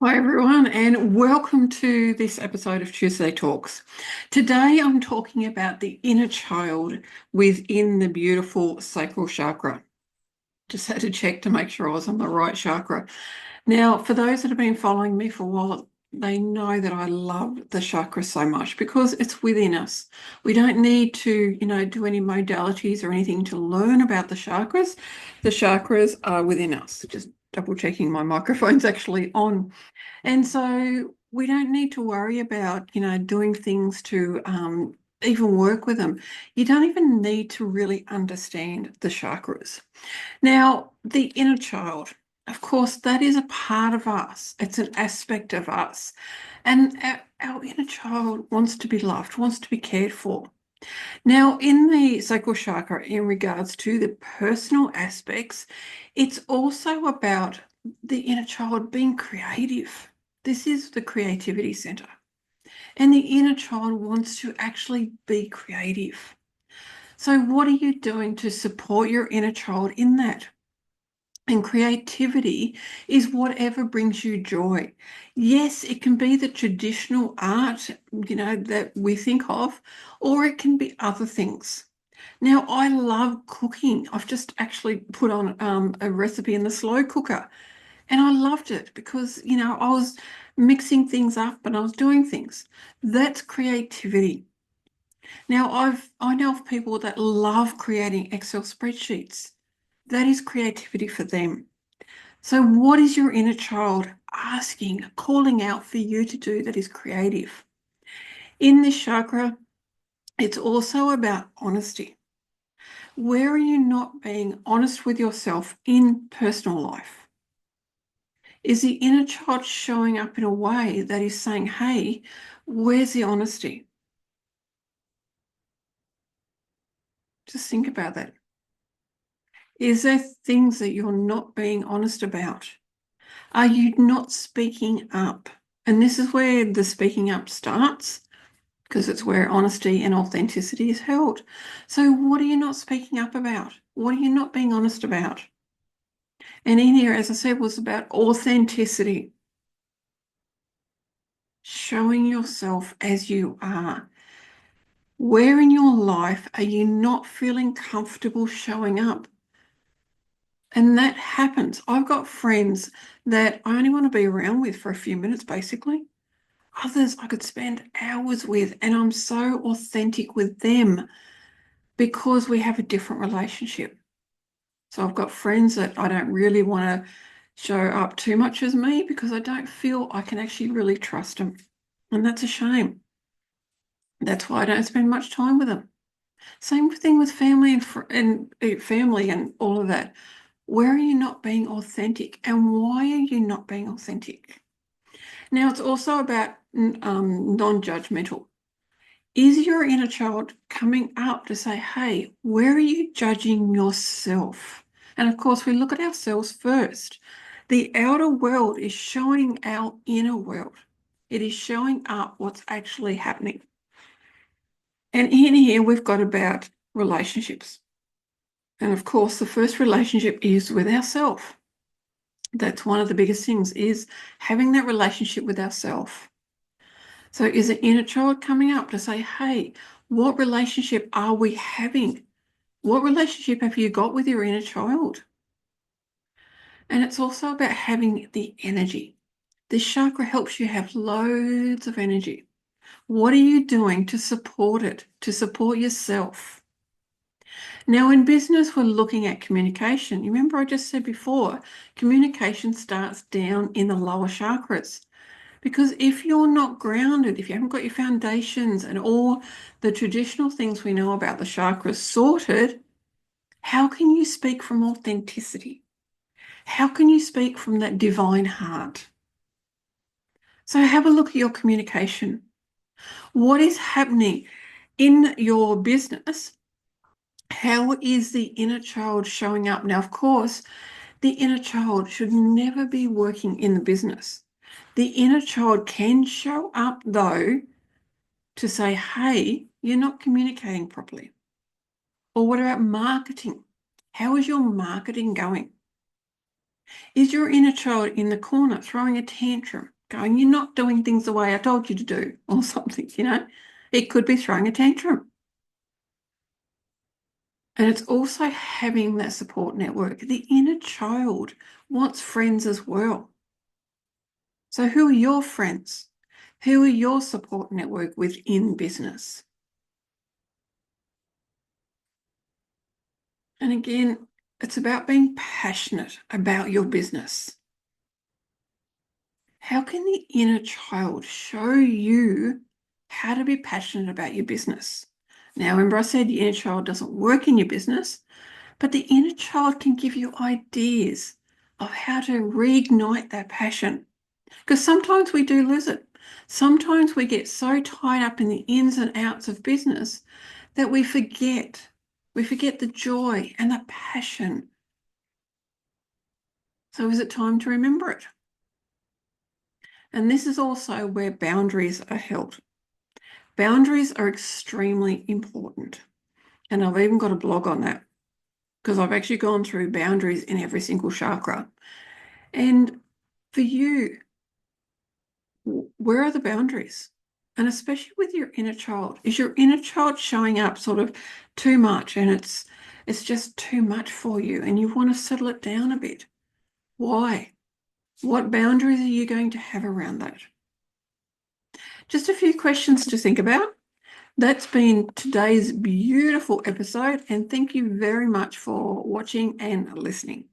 Hi, everyone, and welcome to this episode of Tuesday Talks. Today, I'm talking about the inner child within the beautiful sacral chakra. Just had to check to make sure I was on the right chakra. Now, for those that have been following me for a while, they know that I love the chakra so much because it's within us. We don't need to, do any modalities or anything to learn about the chakras. The chakras are within us. Just double checking my microphone's actually on. And so we don't need to worry about, doing things to even work with them. You don't even need to really understand the chakras. Now, the inner child, of course, that is a part of us. It's an aspect of us. And our inner child wants to be loved, wants to be cared for. Now, in the sacral chakra, in regards to the personal aspects, it's also about the inner child being creative. This is the creativity center. And the inner child wants to actually be creative. So, what are you doing to support your inner child in that? And creativity is whatever brings you joy. Yes, it can be the traditional art, that we think of, or it can be other things. Now, I love cooking. I've just actually put on a recipe in the slow cooker, and I loved it because, I was mixing things up and I was doing things. That's creativity. Now, I know of people that love creating Excel spreadsheets. That is creativity for them. So, what is your inner child asking, calling out for you to do that is creative? In this chakra, it's also about honesty. Where are you not being honest with yourself in personal life? Is the inner child showing up in a way that is saying, hey, where's the honesty? Just think about that. Is there things that you're not being honest about? Are you not speaking up? And this is where the speaking up starts, because it's where honesty and authenticity is held. So, what are you not speaking up about? What are you not being honest about? And in here, as I said, was about authenticity, showing yourself as you are. Where in your life are you not feeling comfortable showing up? And that happens. I've got friends that I only want to be around with for a few minutes, basically. Others I could spend hours with, and I'm so authentic with them because we have a different relationship. So I've got friends that I don't really want to show up too much as me because I don't feel I can actually really trust them. And that's a shame. That's why I don't spend much time with them. Same thing with family and family and all of that. Where are you not being authentic, and why are you not being authentic? Now, it's also about non-judgmental. Is your inner child coming up to say, hey, where are you judging yourself? And of course, we look at ourselves first. The outer world is showing our inner world. It is showing up what's actually happening. And in here, we've got about relationships. And of course, the first relationship is with ourselves. That's one of the biggest things, is having that relationship with ourselves. So is the inner child coming up to say, hey, what relationship are we having? What relationship have you got with your inner child? And it's also about having the energy. This chakra helps you have loads of energy. What are you doing to support it, to support yourself? Now, in business, we're looking at communication. You remember I just said before, communication starts down in the lower chakras. Because if you're not grounded, if you haven't got your foundations and all the traditional things we know about the chakras sorted, how can you speak from authenticity? How can you speak from that divine heart? So have a look at your communication. What is happening in your business? How is the inner child showing up? Now, of course, the inner child should never be working in the business. The inner child can show up, though, to say, hey, you're not communicating properly. Or what about marketing? How is your marketing going? Is your inner child in the corner throwing a tantrum, going, you're not doing things the way I told you to do, or something, It could be throwing a tantrum. And it's also having that support network. The inner child wants friends as well. So who are your friends? Who are your support network within business? And again, it's about being passionate about your business. How can the inner child show you how to be passionate about your business? Now, remember I said the inner child doesn't work in your business, but the inner child can give you ideas of how to reignite that passion. Because sometimes we do lose it. Sometimes we get so tied up in the ins and outs of business that we forget. We forget the joy and the passion. So is it time to remember it? And this is also where boundaries are held. Boundaries are extremely important. And I've even got a blog on that because I've actually gone through boundaries in every single chakra. And for you, where are the boundaries? And especially with your inner child, is your inner child showing up sort of too much and it's just too much for you and you want to settle it down a bit? Why? What boundaries are you going to have around that? Just a few questions to think about. That's been today's beautiful episode, and thank you very much for watching and listening.